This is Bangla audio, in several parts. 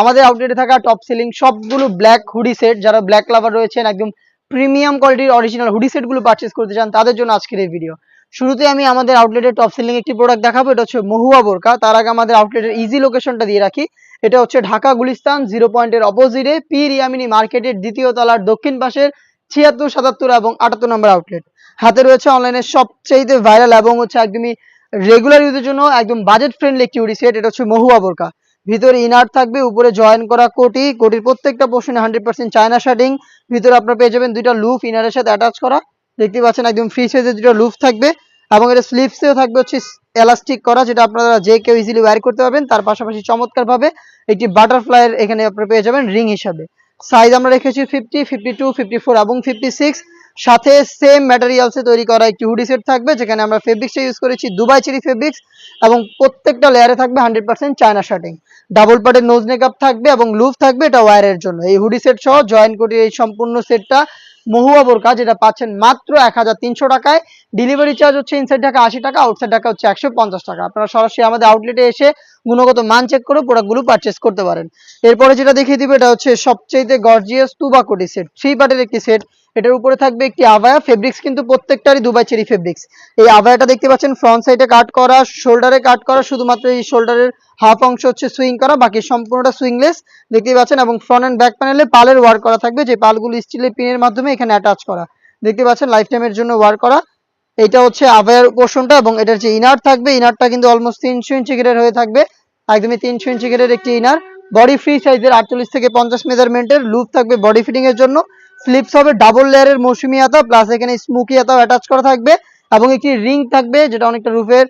আমাদের আউটলেটে থাকা টপ সেলিং সবগুলো ব্ল্যাক হুডি সেট, যারা ব্ল্যাক লাভার রয়েছেন, একদম প্রিমিয়াম কোয়ালিটির অরিজিনাল হুডি সেটগুলো পারচেজ করতে চান, তাদের জন্য আজকের এই ভিডিও। শুরুতে আমি আমাদের আউটলেটের টপ সেলিং একটি প্রোডাক্ট দেখাবো, এটা হচ্ছে মহুয়া বোরকা। তার আগে আমাদের আউটলেটের ইজি লোকেশনটা দিয়ে রাখি। এটা হচ্ছে ঢাকা গুলিস্তান 0 পয়েন্টের অপোজিটে পীর ইয়ামিনী মার্কেটের দ্বিতীয় তলার দক্ষিণ পাশের 76, 77 এবং 78 নম্বর আউটলেট। হাতে রয়েছে অনলাইনে সবচেয়ে ভাইরাল এবং হচ্ছে একদমই রেগুলার ইউজের জন্য একদম বাজেট ফ্রেন্ডলি একটি হুডি সেট। এটা হচ্ছে মহুয়া বোরকা। ভিতরে ইনার থাকবে, উপরে জয়েন করা কোটি, কোটির প্রত্যেকটা পোর্শনে 100% চায়না শার্টিং। ভিতরে আপনারা পেয়ে যাবেন দুইটা লুফ ইনারের সাথে অ্যাটাচ করা, দেখতে পাচ্ছেন একদম ফ্রি সাইজের দুটো লুফ থাকবে। এবং এটা স্লিভসেও থাকবে হচ্ছে এলাস্টিক করা, যেটা আপনারা যে কেউ ইজিলি ওয়্যার করতে পারবেন। তার পাশাপাশি চমৎকার ভাবে একটি বাটারফ্লাইয়ের এখানে আপনারা পেয়ে যাবেন রিং হিসাবে। সাইজ আমরা রেখেছি 50, 52, 54 এবং 56। সাথে সেম ম্যাটেরিয়ালসে তৈরি করা একটি হুডি সেট থাকবে, যেখানে আমরা ফেব্রিক্সটা ইউজ করেছি দুবাই চেরি ফেব্রিক্স, এবং প্রত্যেকটা লেয়ারে থাকবে 100% চায়না শার্টিং। ডাবল পার্টের নোজ মেকআপ থাকবে এবং লুফ থাকবে, এটা ওয়্যারের জন্য। এই হুডি সেট সহ জয়েন কোটির এই সম্পূর্ণ সেটটা মহুয়া বোরকা, যেটা পাচ্ছেন মাত্র 1300 টাকায়। ডেলিভারি চার্জ হচ্ছে ইনসাইড ঢাকা 80 টাকা, আউটসাইড ঢাকা হচ্ছে 150 টাকা। আপনারা সরাসরি আমাদের আউটলেটে এসে গুণগত মান চেক করে প্রোডাক্টগুলো পারচেস করতে পারেন। এরপরে যেটা দেখিয়ে দিবে, এটা হচ্ছে সবচেয়ে গর্জিয়াস তুবা কোটি সেট, 3 পার্টের একটি সেট। এটার উপরে থাকবে একটি আভায়া, ফেব্রিক্স কিন্তু প্রত্যেকটারই দুবাই চেরি ফেব্রিক্স। এই আভায়াটা দেখতে পাচ্ছেন ফ্রন্ট সাইডে কাট করা, শোল্ডারে কাট করা, শুধুমাত্র এই শোল্ডারের হাফ অংশ হচ্ছে সুইং করা, বাকি সম্পূর্ণটা সুইংলেস দেখতে পাচ্ছেন। এবং ফ্রন্ট এন্ড ব্যাক প্যানেলে পালের ওয়ার্ক করা থাকবে, যে পালগুলো স্টিলের পিনের মাধ্যমে এখানে অ্যাটাচ করা, দেখতে পাচ্ছেন লাইফ টাইমের জন্য ওয়ার্ক করা। এটা হচ্ছে আভায়ার পোর্শনটা, এবং এটার যে ইনার থাকবে, ইনারটা কিন্তু অলমোস্ট 300 ইঞ্চি ঘেরের হয়ে থাকবে, একদমই 300 ইঞ্চি ঘেরের একটি ইনার। বডি ফ্রি সাইজের 48 থেকে 50 মেজারমেন্টের লুপ থাকবে বডি ফিটিং এর জন্য। স্লিপস হবে ডাবল লেয়ারের মৌসুমি হাতা, প্লাস এখানে স্মোকি হাতাও অ্যাটাচ করা থাকবে, এবং একটি রিং থাকবে যেটা অনেকটা রুফের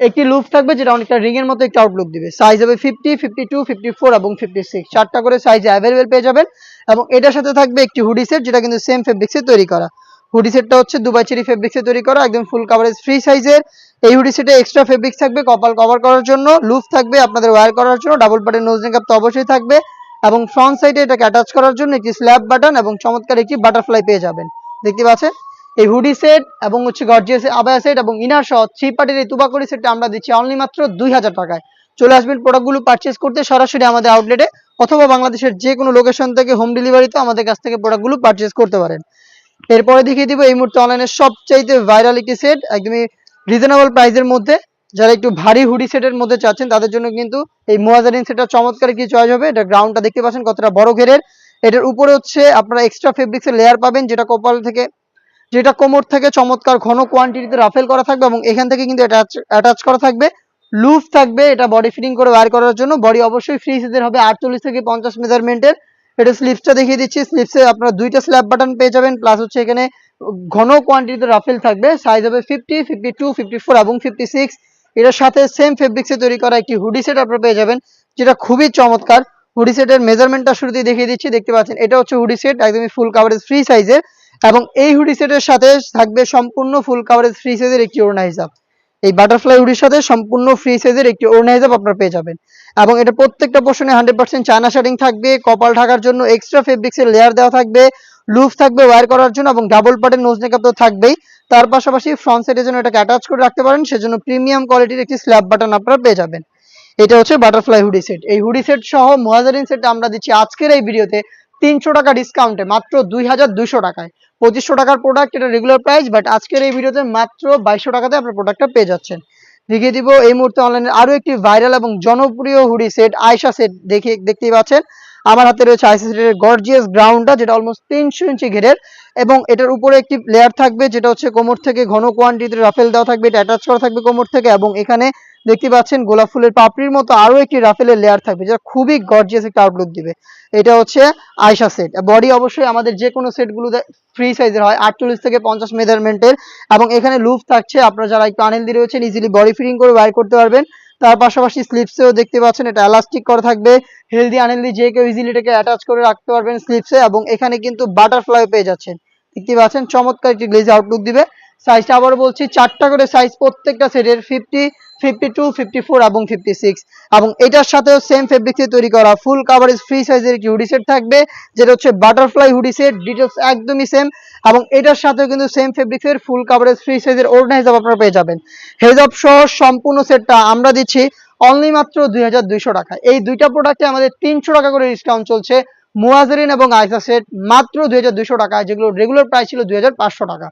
একটি লুপ থাকবে, যেটা অনেকটা রিং এর মতো একটা আউটলুক দিবে। সাইজ হবে 50, 52, 54 এবং 56, 4টা করে সাইজে অ্যাভেলেবেল পেয়ে যাবেন। এবং এটার সাথে থাকবে একটি হুডি সেট, যেটা কিন্তু সেম ফেব্রিক্সে তৈরি করা। হুডি সেটটা হচ্ছে দুবাই চেরি ফেব্রিক্সে তৈরি করা, একদম ফুল কাভারেজ ফ্রি সাইজের। এই হুডি সেটে এক্সট্রা ফেব্রিক্স থাকবে কপাল কভার করার জন্য, লুপ থাকবে আপনাদের ওয়্যার করার জন্য, ডাবল পার্টের নোজ মেকআপ তো অবশ্যই থাকবে, এবং ফ্রন্ট সাইডে এটাকে অ্যাটাচ করার জন্য একটি স্ল্যাব বাটন এবং চমৎকার একটি বাটারফ্লাই পেয়ে যাবেন, দেখতে পাচ্ছেন। এই হুডি সেট এবং হচ্ছে গর্জিয়াস আবায়া সেট এবং ইনার সহ 3 পার্টির এই তুবাকড়ি সেটটা আমরা দিচ্ছি অনলি মাত্র 2000 টাকায়। চলে আসবেন প্রোডাক্টগুলো পারচেজ করতে সরাসরি আমাদের আউটলেটে, অথবা বাংলাদেশের যে কোনো লোকেশন থেকে হোম ডেলিভারিতে আমাদের কাছ থেকে প্রোডাক্টগুলো পারচেজ করতে পারেন। এরপরে দেখিয়ে দিব এই মুহূর্তে অনলাইনে সবচাইতে ভাইরাল একটি সেট, একদমই রিজনেবল প্রাইসের মধ্যে। যারা একটু ভারী হুডি সেটের মধ্যে চাচ্ছেন, তাদের জন্য কিন্তু এই মুয়াজারিন সেটটা চমৎকার একটি চয়েস হবে। এটা গ্রাউন্ডটা দেখতে পাচ্ছেন কতটা বড় ঘেরের। এটার উপরে হচ্ছে আপনারা এক্সট্রা ফেব্রিক্সের লেয়ার পাবেন, যেটা কোমর থেকে চমৎকার ঘন কোয়ান্টিটিতে রাফেল করা থাকবে, এবং এখান থেকে কিন্তু অ্যাটাচ করা থাকবে, লুফ থাকবে, এটা বডি ফিটিং করে ওয়্যার করার জন্য। বডি অবশ্যই ফ্রি সাইজের হবে 48 থেকে 50 মেজারমেন্টের। এটা স্লিপসটা দেখিয়ে দিচ্ছি, স্লিপসে আপনারা দুইটা স্ল্যাব বাটন পেয়ে যাবেন, প্লাস হচ্ছে এখানে ঘন কোয়ান্টিটিতে রাফেল থাকবে। সাইজ হবে 50, 52, 54 এবং 56। এটার সাথে সেম ফেব্রিক্সে তৈরি করা একটি হুডি সেট আপনারা পেয়ে যাবেন, যেটা খুবই চমৎকার। হুডি সেটের মেজারমেন্টটা শুরুতেই দেখিয়ে দিচ্ছি, দেখতে পাচ্ছেন এটা হচ্ছে হুডি সেট, একদমই ফুল কাভারেজ ফ্রি সাইজের। এবং এই হুডি সেটের সাথে থাকবে সম্পূর্ণ ফুল কাভারেজ ফ্রি সাইজের একটি ওড়না হিজাব। এই বাটারফ্লাই হুডির সাথে সম্পূর্ণ ফ্রি সাইজের একটি ওড়না হিজাব আপনারা পেয়ে যাবেন। এবং এটা প্রত্যেকটা পোর্শনে 100% চায়না শার্টিং থাকবে, কপাল ঢাকার জন্য এক্সট্রা ফেব্রিক্সের লেয়ার দেওয়া থাকবে, লুফ থাকবে ওয়্যার করার জন্য, এবং ডাবল পার্টের নোজ মেকআপ তো থাকবেই। তার পাশাপাশি ফ্রন্ট সাইডের জন্য এটাকে অ্যাটাচ করে রাখতে পারেন, সেজন্য প্রিমিয়াম কোয়ালিটির একটি স্ল্যাব বাটন আপনারা পেয়ে যাবেন। এটা হচ্ছে বাটারফ্লাই হুডি সেট। এই হুডি সেট সহ মুয়াজারিন সেট আমরা দিচ্ছি আজকের এই ভিডিওতে 300 টাকা ডিসকাউন্টে মাত্র 2200 টাকায়। 2500 টাকার প্রোডাক্ট, এটা রেগুলার প্রাইস, বাট আজকের এই ভিডিওতে মাত্র 2200 টাকাতে আপনার প্রোডাক্টটা পেয়ে যাচ্ছেন। দেখিয়ে দিব এই মুহূর্তে অনলাইনে আরো একটি ভাইরাল এবং জনপ্রিয় হুডি সেট, আয়শা সেট। দেখতেই পাচ্ছেন আমার হাতে রয়েছে আয়শা সেটের গর্জিয়াস গ্রাউন্ডটা, যেটা অলমোস্ট 300 ইঞ্চি ঘেরের, এবং এটার উপরে একটি লেয়ার থাকবে, যেটা হচ্ছে কোমর থেকে ঘন কোয়ান্টিটিতে রাফেল দেওয়া থাকবে, এটা অ্যাটাচ করা থাকবে কোমর থেকে। এবং এখানে দেখতে পাচ্ছেন গোলাপ ফুলের পাপড়ির মতো আরো একটি রাফেলের লেয়ার থাকবে, যেটা খুবই গর্জিয়াস একটা আউটলুক দিবে। এটা হচ্ছে আয়শা সেট। বডি অবশ্যই আমাদের যে কোনো সেটগুলো ফ্রি সাইজের হয়, 48 থেকে 50 মেজারমেন্টের। এবং এখানে লুপ থাকছে, আপনারা যারা একটু আনহেলদি রয়েছেন ইজিলি বডি ফিটিং করে ওয়্যার করতে পারবেন। তার পাশাপাশি স্লিপসেও দেখতে পাচ্ছেন এটা এলাস্টিক করা থাকবে, হেলদি আনহেলদি যে কেউ ইজিলি এটাকে অ্যাটাচ করে রাখতে পারবেন স্লিপসে। এবং এখানে কিন্তু বাটারফ্লাই পেয়ে যাচ্ছেন, দেখতে পাচ্ছেন চমৎকার একটি গ্লেজ আউটলুক দিবে। সাইজটা আবার বলছি, 4টা করে সাইজ প্রত্যেকটা সেটের, 50, 52, 54 এবং 56। এবং এটার সাথেও সেম ফেব্রিক্সে তৈরি করা ফুল কাভারেজ ফ্রি সাইজের একটি হুডি সেট থাকবে, যেটা হচ্ছে বাটারফ্লাই হুডি সেট। ডিটেলস একদমই সেম। এবং এটার সাথেও কিন্তু সেম ফেব্রিক্সের ফুল কাভারেজ ফ্রি সাইজের ওড়না হিসাব আপনারা পেয়ে যাবেন। হেজাব সহ সম্পূর্ণ সেটটা আমরা দিচ্ছি অনলি মাত্র 2200 টাকা। এই দুইটা প্রোডাক্টে আমাদের 300 টাকা করে ডিসকাউন্ট চলছে। মুয়াজেরিন এবং আইসা সেট মাত্র 2200 টাকা, যেগুলো রেগুলার প্রাইস ছিল 2500 টাকা।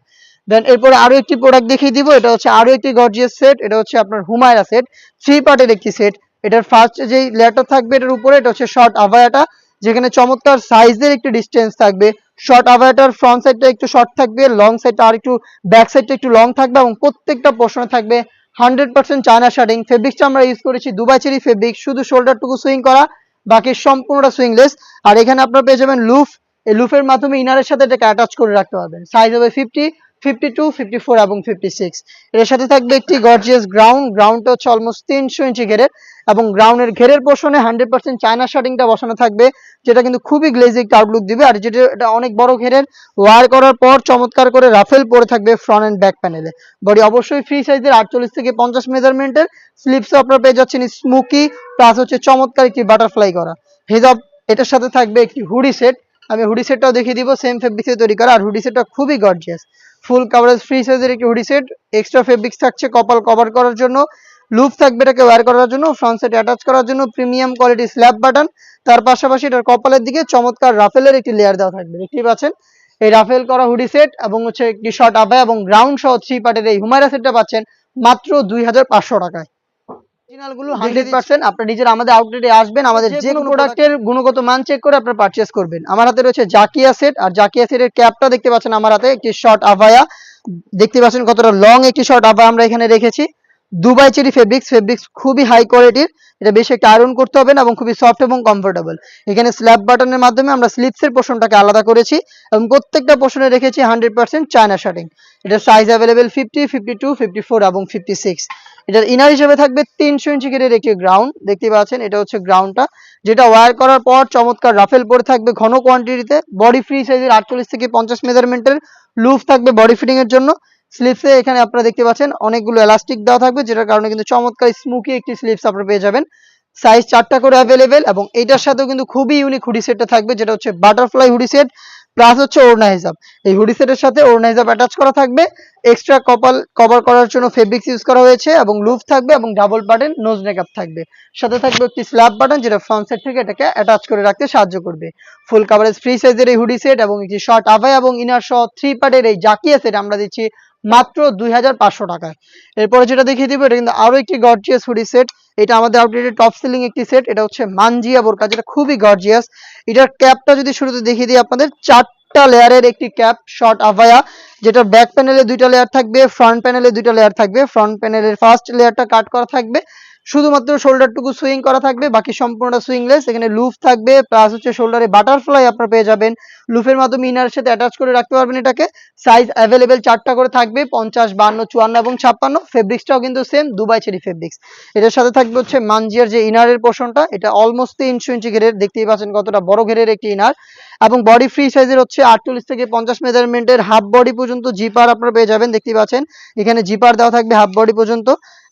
দেন এরপরে আরো একটি প্রোডাক্ট দেখিয়ে দিব, এটা হচ্ছে আরো একটি গর্জিয়াস সেট। এটা হচ্ছে আপনার হুমায়রা সেট, 3 পার্টের একটি সেট। এটার ফার্স্ট যেই লেয়ারটা থাকবে এটার উপরে, এটা হচ্ছে শর্ট আভায়াটা, যেখানে চমৎকার সাইজের একটি ডিস্টেন্স থাকবে। শর্ট আভায়াটার ফ্রন্ট সাইডটা একটু শর্ট থাকবে, লং সাইডটা আর একটু, ব্যাক সাইডটা একটু লং থাকবে, এবং প্রত্যেকটা পোর্শনে থাকবে 100% চায়না শার্টিং। ফেব্রিক্সটা আমরা ইউজ করেছি দুবাই চেরি ফেব্রিক, শুধু শোল্ডারটুকু সুইং করা, বাকি সম্পূর্ণটা সুইংলেস। আর এখানে আপনারা পেয়ে যাবেন লুফ, এই লুফের মাধ্যমে ইনারের সাথে এটাকে অ্যাটাচ করে রাখতে পারবেন। সাইজ হবে 50, 52, 54 এবং 56। এর সাথে থাকবে একটি গর্জিয়াস গ্রাউন্ডটা হচ্ছে অলমোস্ট 300 ইঞ্চি ঘেরের, এবং গ্রাউন্ডের ঘেরের পোর্শনে 100% চায়না শার্টিংটা বসানো থাকবে, যেটা কিন্তু খুবই গ্লেজি একটা আউটলুক দিবে। আর যেটা এটা অনেক বড় ঘেরের, ওয়ার করার পর চমৎকার করে রাফেল পরে থাকবে ফ্রন্ট এন্ড ব্যাক প্যানেলে। বডি অবশ্যই ফ্রি সাইজের 48 থেকে 50 মেজারমেন্টের। স্লিপসও আপনারা পেয়ে যাচ্ছেন স্মোকি, প্লাস হচ্ছে চমৎকার একটি বাটারফ্লাই করা হেজাব। এটার সাথে থাকবে একটি হুডি সেট, আমি হুডি সেটটাও দেখিয়ে দিব, সেম ফেব্রিক্সে তৈরি করা। আর হুডি সেটটা খুবই গর্জিয়াস, ফুল কাভারেজ ফ্রি সাইজের একটি হুডি সেট। এক্সট্রা ফেব্রিক্স থাকছে কপাল কভার করার জন্য, লুপ থাকবে এটাকে ওয়্যার করার জন্য, ফ্রন্ট সাইড অ্যাটাচ করার জন্য প্রিমিয়াম কোয়ালিটি স্ল্যাব বাটন। তার পাশাপাশি এটার কপালের দিকে চমৎকার রাফেলের একটি লেয়ার দেওয়া থাকবে, দেখতেই পাচ্ছেন। এই রাফেল করা হুডি সেট এবং হচ্ছে একটি শর্ট আভায়া এবং গ্রাউন্ড সহ 3 পার্টের এই হুমায়রা সেটটা পাচ্ছেন মাত্র 2500 টাকায়। অরিজিনালগুলো 100%। আপনারা নিজেরা আমাদের আউটলেটে আসবেন, আমাদের যে কোনো প্রোডাক্টের গুণগত মান চেক করে আপনারা পারচেজ করবেন। আমার হাতে রয়েছে জাকিয়া সেট, আর জাকিয়া সেটের ক্যাপটা দেখতে পাচ্ছেন আমার হাতে, একটি শর্ট আভায়া দেখতে পাচ্ছেন কতটা লং একটি শর্ট আভায়া আমরা এখানে রেখেছি। দুবাই চেরি ফেব্রিক্স খুবই হাই কোয়ালিটির, এটা বেশি একটা আয়রন করতে হবে না এবং খুবই সফট এবং কমফোর্টেবল। এখানে স্ল্যাব বাটনের মাধ্যমে আমরা স্লিপসের পোর্শনটাকে আলাদা করেছি, এবং প্রত্যেকটা পোর্শনে রেখেছি 100% চায়না শার্টিং। এটার সাইজ অ্যাভেলেবেল 50, 52, 54 এবং 56। এটার ইনার হিসেবে থাকবে 300 ইঞ্চি ঘেরের একটি গ্রাউন্ড, দেখতে পাচ্ছেন এটা হচ্ছে গ্রাউন্ডটা, যেটা ওয়্যার করার পর চমৎকার রাফেল পরে থাকবে ঘন কোয়ান্টিটিতে। বডি ফ্রি সাইজের 48 থেকে 50 মেজারমেন্টের লুফ থাকবে বডি ফিটিং এর জন্য। স্লিপসে এখানে আপনারা দেখতে পাচ্ছেন অনেকগুলো এলাস্টিক দেওয়া থাকবে, যেটার কারণে কিন্তু চমৎকার স্মুকি একটি স্লিপস আপনারা পেয়ে যাবেন। সাইজ 4টা করে অ্যাভেলেবেল, এবং এইটার সাথেও কিন্তু খুবই ইউনিক হুডি সেটটা থাকবে, যেটা হচ্ছে বাটারফ্লাই হুডি সেট, প্লাস হচ্ছে ওড়না হিসাব। এই হুডি সেটের সাথে ওড়না হিসাব অ্যাটাচ করা থাকবে, এক্সট্রা কপাল কভার করার জন্য ফেব্রিক্স ইউজ করা হয়েছে, এবং লুফ থাকবে এবং ডাবল বাটন নোজ নেকআপ থাকবে। সাথে থাকবে একটি স্ল্যাব বাটন, যেটা ফ্রন্ট সাইড থেকে এটাকে অ্যাটাচ করে রাখতে সাহায্য করবে। ফুল কাভারেজ ফ্রি সাইজের এই হুডি সেট এবং একটি শর্ট আভায়া এবং ইনার সহ 3 পার্টের এই জাকিয়া সেট আমরা দিচ্ছি মাত্র 2500 টাকায়। এরপরে যেটা দেখিয়ে দিব, এটা কিন্তু আরো একটি গর্জিয়াস হুডি সেট। এটা আমাদের আউটলেটের টপ সেলিং একটি সেট। এটা হচ্ছে মানজিয়া বোরকা, যেটা খুবই গর্জিয়াস। এটার ক্যাপটা যদি শুরুতে দেখিয়ে দিই আপনাদের, 4টা লেয়ারের একটি ক্যাপ শর্ট আভায়া, যেটার ব্যাক প্যানেলে 2টা লেয়ার থাকবে, ফ্রন্ট প্যানেলে 2টা লেয়ার থাকবে। ফ্রন্ট প্যানেলের ফার্স্ট লেয়ারটা কাট করা থাকবে, শুধুমাত্র শোল্ডারটুকু সুইং করা থাকবে, বাকি সম্পূর্ণটা সুইংলেস। এখানে লুফ থাকবে, প্লাস হচ্ছে শোল্ডারে বাটারফ্লাই আপনারা পেয়ে যাবেন। লুফের মাধ্যমে ইনারের সাথে অ্যাটাচ করে রাখতে পারবেন এটাকে। সাইজ অ্যাভেলেবেল 4টা করে থাকবে, 50, 52, 54 এবং 56। ফেব্রিক্সটাও কিন্তু সেম দুবাই চেরি ফেব্রিক্স। এটার সাথে থাকবে হচ্ছে মানজিয়ার যে ইনারের পোর্শনটা, এটা অলমোস্ট 300 ইঞ্চি ঘেরের, দেখতেই পাচ্ছেন কতটা বড় ঘেরের একটি ইনার, এবং বডি ফ্রি সাইজের হচ্ছে 48 থেকে 50 মেজারমেন্টের হাফ বডি পর্যন্ত জিপার আপনারা পেয়ে যাবেন, দেখতেই পাচ্ছেন এখানে জিপার দেওয়া থাকবে হাফ বডি পর্যন্ত,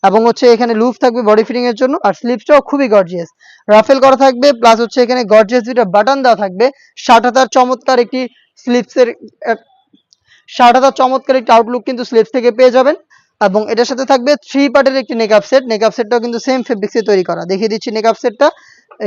এবং হচ্ছে এখানে লুফ থাকবে বডি ফিটিং এর জন্য। আর স্লিপসটাও খুবই গর্জিয়াস, রাফেল করা থাকবে, প্লাস হচ্ছে এখানে গর্জিয়াস দুইটা বাটন দেওয়া থাকবে। শার্ট হাতার চমৎকার একটি স্লিপসের শার্ট হাতার চমৎকার একটি আউটলুক কিন্তু স্লিপস থেকে পেয়ে যাবেন। এবং এটার সাথে থাকবে 3 পার্টের একটি নেকআপ সেট। নেকআপ সেটটাও কিন্তু সেম ফেব্রিক্সে তৈরি করা, দেখিয়ে দিচ্ছি নেকআপ সেটটা।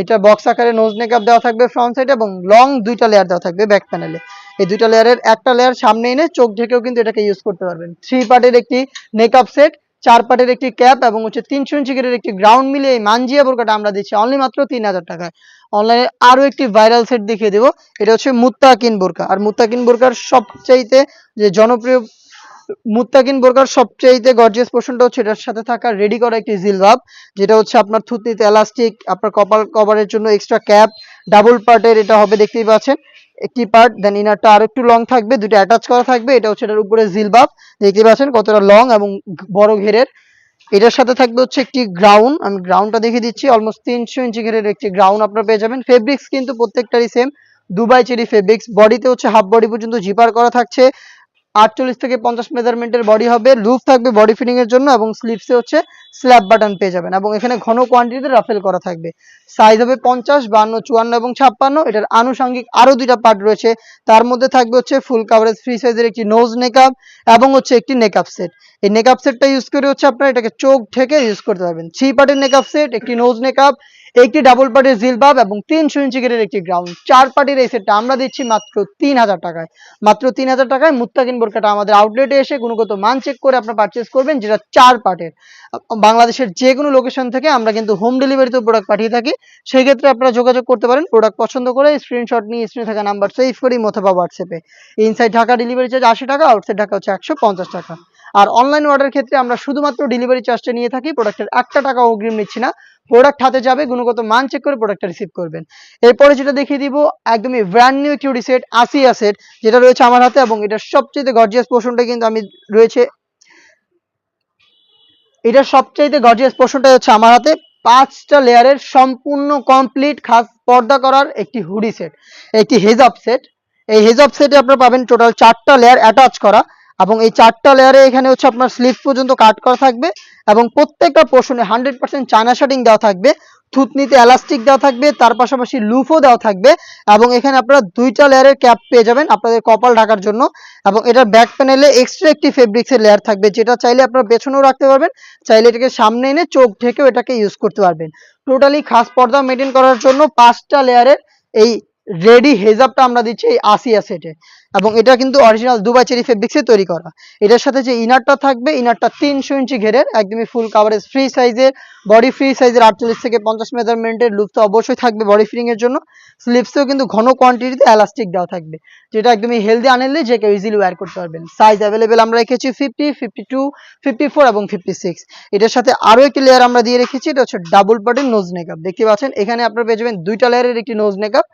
এটা বক্স আকারে নোজ নেকআপ দেওয়া থাকবে ফ্রন্ট সাইডে, এবং লং 2টা লেয়ার দেওয়া থাকবে ব্যাক প্যানেলে। এই 2টা লেয়ারের একটা লেয়ার সামনে এনে চোখ ঢেকেও কিন্তু এটাকে ইউজ করতে পারবেন। 3 পার্টের একটি নেকআপ সেট, 4 পার্টের একটি ক্যাপ, এবং হচ্ছে 300 ইঞ্চি ঘেরের একটি গ্রাউন্ড মিলিয়ে এই মানজিয়া বোরকাটা আমরা দিচ্ছি অনলি মাত্র 3000 টাকায়। অনলাইনে আরো একটি ভাইরাল সেট দেখিয়ে দেবো, এটা হচ্ছে মুত্তাকিন বোরকা। আর মুত্তাকিন বোরকার সবচাইতে যে জনপ্রিয় মুত্তাকিন বোরকার সবচেয়ে গর্জিয়াস পোর্শনটা হচ্ছে এটার সাথে থাকা রেডি করা একটি জিলবাব, যেটা হচ্ছে আপনার থুতনিতে এলাস্টিক, আপনার কপাল কভারের জন্য এক্সট্রা ক্যাপ, ডাবল পার্টের এটা হবে, দেখতেই পাচ্ছেন একটি পার্ট। দেন ইনারটা আর একটু লং থাকবে, দুটো অ্যাটাচ করা থাকবে। এটা হচ্ছে এটার উপরে জিলবাব, দেখতে পাচ্ছেন কতটা লং এবং বড় ঘেরের। এটার সাথে থাকবে হচ্ছে একটি গ্রাউন্ড, আমি গ্রাউন্ডটা দেখিয়ে দিচ্ছি, অলমোস্ট 300 ইঞ্চি ঘেরের একটি গ্রাউন্ড আপনারা পেয়ে যাবেন। ফেব্রিক্স কিন্তু প্রত্যেকটারই সেম দুবাই চেরি ফেব্রিক্স। বডিতে হচ্ছে হাফ বডি পর্যন্ত জিপার করা থাকছে, 48 থেকে 50 মেজারমেন্টের বডি হবে, লুপ থাকবে বডি ফিটিং এর জন্য এবং স্লিপসে হচ্ছে স্ল্যাব বাটন পেয়ে যাবেন এবং এখানে ঘন কোয়ান্টিটিতে রাফেল করা থাকবে। সাইজ হবে 50, 52, 54 এবং 56। এটার আনুষঙ্গিক আরো দুইটা পার্ট রয়েছে, তার মধ্যে থাকবে হচ্ছে ফুল কাভারেজ ফ্রি সাইজের একটি নোজ নেকআপ এবং হচ্ছে একটি নেকআপ সেট। এই নেকআপ সেটটা ইউজ করে হচ্ছে আপনারা এটাকে চোখ ঢেকে ইউজ করতে পারবেন। 3 পার্টের নেকআপ সেট, একটি নোজ নেকআপ, একটি ডাবল পার্টের জিলবাব এবং 300 ইঞ্চি গেরের একটি গ্রাউন্ড। 4 পার্টির এই সেটটা আমরা দিচ্ছি মাত্র 3000 টাকায়। মাত্র 3000 টাকায় মুত্তাকিন বোরকাটা আমাদের আউটলেটে এসে গুণগত মান চেক করে আপনারা পারচেজ করবেন, যেটা 4 পার্টের। বাংলাদেশের যে কোনো লোকেশন থেকে আমরা কিন্তু হোম ডেলিভারিতে প্রোডাক্ট পাঠিয়ে থাকি। সেই ক্ষেত্রে আপনারা যোগাযোগ করতে পারেন, প্রোডাক্ট পছন্দ করে স্ক্রিনশট নিয়ে স্ক্রিনে থাকা নাম্বার সেভ করি অথবা হোয়াটসঅ্যাপে। ইনসাইড ঢাকা ডেলিভারি চার্জ 80 টাকা, আউটসাইড ঢাকা হচ্ছে 150 টাকা। আর অনলাইন অর্ডারের ক্ষেত্রে আমরা শুধুমাত্র ডেলিভারি চার্জটা নিয়ে থাকি, প্রোডাক্টের 1 টাকা অগ্রিম নিচ্ছি না। প্রোডাক্ট হাতে যাবে, গুণগত মান চেক করে প্রোডাক্টটা রিসিভ করবেন। এরপরে যেটা দেখিয়ে দিব একদমই ব্র্যান্ড নিউ একটি হুডি সেট, আসিয়া সেট, যেটা রয়েছে আমার হাতে এবং এটার সবচেয়ে গর্জিয়াস পোর্শনটা কিন্তু আমি রয়েছে, এটার সবচাইতে গর্জিয়াস পোর্শনটা হচ্ছে আমার হাতে। 5টা লেয়ারের সম্পূর্ণ কমপ্লিট খাস পর্দা করার একটি হুডি সেট, একটি হেজাব সেট। এই হেজাব সেটে আপনারা পাবেন টোটাল 4টা লেয়ার অ্যাটাচ করা এবং এই 4টা লেয়ারে এখানে হচ্ছে আপনার স্লিভ পর্যন্ত কাট করা থাকবে এবং প্রত্যেকটা পোর্শনে 100% চায়না শার্টিং দেওয়া থাকবে, থুতনিতে এলাস্টিক দেওয়া থাকবে, তার পাশাপাশি লুফও দেওয়া থাকবে এবং এখানে আপনারা 2টা লেয়ারের ক্যাপ পেয়ে যাবেন আপনাদের কপাল ঢাকার জন্য এবং এটার ব্যাক প্যানেলে এক্সট্রা একটি ফেব্রিক্সের লেয়ার থাকবে, যেটা চাইলে আপনারা পেছনেও রাখতে পারবেন, চাইলে এটাকে সামনে এনে চোখ ঢেকেও এটাকে ইউজ করতে পারবেন। টোটালি খাস পর্দা মেনটেন করার জন্য 5টা লেয়ারের এই রেডি হেজাবটা আমরা দিচ্ছি এই আসিয়া সেটে এবং এটা কিন্তু অরিজিনাল দুবাই চেরি ফেব্রিক্সে তৈরি করা। এটার সাথে যে ইনারটা থাকবে, ইনারটা 300 ইঞ্চি ঘেরের একদমই ফুল কাভারেজ ফ্রি সাইজের, বডি ফ্রি সাইজের 48 থেকে 50 মেজারমেন্টের, লুপ তো অবশ্যই থাকবে বডি ফিটিং এর জন্য। স্লিপসেও কিন্তু ঘন কোয়ান্টিটিতে এলাস্টিক দেওয়া থাকবে, যেটা একদমই হেলদি আনহেলদি যে কেউ ইজিলি ওয়্যার করতে পারবেন। সাইজ অ্যাভেলেবেল আমরা রেখেছি 50, 52, 54 এবং 56। এটার সাথে আরো একটি লেয়ার আমরা দিয়ে রেখেছি, এটা হচ্ছে ডাবল পার্টের নোজ নেকআপ। দেখতে পাচ্ছেন এখানে আপনারা পেয়ে যাবেন 2টা লেয়ারের একটি নোজ নেকআপ,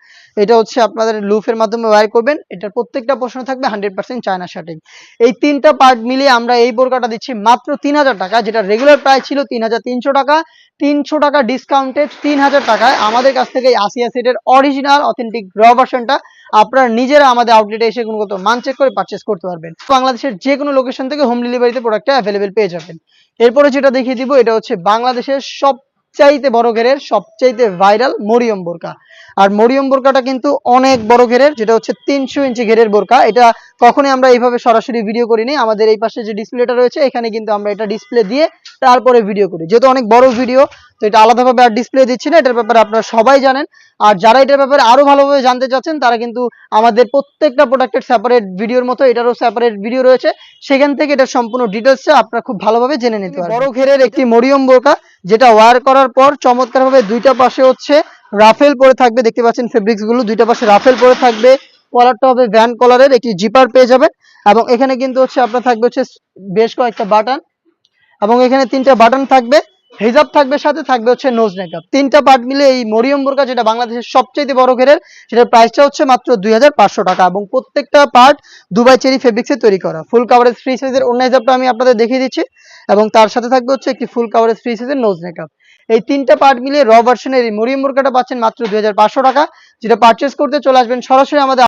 এটা হচ্ছে আপনাদের লুফের মাধ্যমে ওয়্যার করবেন। এটার প্রত্যেকটা পোর্শনে থাকবে 100% চায়না শার্টিং। এই 3টা পার্ট মিলিয়ে আমরা এই বোরকাটা দিচ্ছি মাত্র 3000 টাকা, যেটা রেগুলার প্রাইস ছিল 3300 টাকা। 300 টাকা ডিসকাউন্টে 3000 টাকায় আমাদের কাছ থেকে এই আসিয়া সেটের অরিজিনাল অথেন্টিক র ভার্সনটা আপনারা নিজেরা আমাদের আউটলেটে এসে গুণগত মান চেক করে পারচেজ করতে পারবেন। বাংলাদেশের যে কোনো লোকেশন থেকে হোম ডেলিভারিতে প্রোডাক্টটা অ্যাভেলেবেল পেয়ে যাবেন। এরপরে যেটা দেখিয়ে দিব, এটা হচ্ছে বাংলাদেশের সবচাইতে বড় ঘেরের সবচাইতে ভাইরাল মরিয়ম বোরকা। আর মরিয়ম বোরকাটা কিন্তু অনেক বড় ঘেরের, যেটা হচ্ছে 300 ইঞ্চি ঘেরের বোরকা। এটা কখনোই আমরা এইভাবে সরাসরি ভিডিও করিনি, আমাদের এই পাশে যে ডিসপ্লেটা রয়েছে এখানে কিন্তু আমরা এটা ডিসপ্লে দিয়ে তারপরে ভিডিও করি, যেহেতু অনেক বড় ভিডিও তো এটা আলাদাভাবে আর ডিসপ্লে দিচ্ছি না, এটার ব্যাপারে আপনারা সবাই জানেন। আর যারা এটার ব্যাপারে আরো ভালোভাবে জানতে চাচ্ছেন তারা কিন্তু আমাদের প্রত্যেকটা প্রোডাক্টের সেপারেট ভিডিওর মতো এটারও সেপারেট ভিডিও রয়েছে, সেখান থেকে এটা সম্পূর্ণ ডিটেলসে আপনারা খুব ভালোভাবে জেনে নিতে পারবেন। বড় ঘেরের একটি মরিয়ম বোরকা, যেটা ওয়্যার করার পর চমৎকারভাবে দুইটা পাশে হচ্ছে রাফেল পরে থাকবে। দেখতে পাচ্ছেন ফেব্রিক্স গুলো দুইটা পাশে রাফেল পরে থাকবে। কলারটা হবে ভ্যান কলারের, একটি জিপার পেয়ে যাবেন এবং এখানে কিন্তু হচ্ছে আপনার থাকবে হচ্ছে বেশ কয়েকটা বাটন এবং এখানে 3টা বাটন থাকবে, হিজাব থাকবে, সাথে থাকবে হচ্ছে নোজ নেকআপ। 3টা পার্ট মিলে এই মরিয়ম বোরকা, যেটা বাংলাদেশের সবচেয়ে বড় ঘেরের, সেটার প্রাইসটা হচ্ছে মাত্র 2500 টাকা এবং প্রত্যেকটা পার্ট দুবাই চেরি ফেব্রিক্সে তৈরি করা। ফুল কাভারেজ ফ্রি সাইজের অন্য হিজাবটা আমি আপনাদের দেখিয়ে দিচ্ছি এবং তার সাথে থাকবে হচ্ছে একটি ফুল কাভারেজ ফ্রি সাইজের নোজ নেকআপ। এই 3টা পার্ট মিলিয়ে র ভার্সনের এই মরিয়ম বোরকাটা পাচ্ছেন মাত্র 2500 টাকা, যেটা পারচেজ করতে চলে আসবেন সরাসরি আমাদের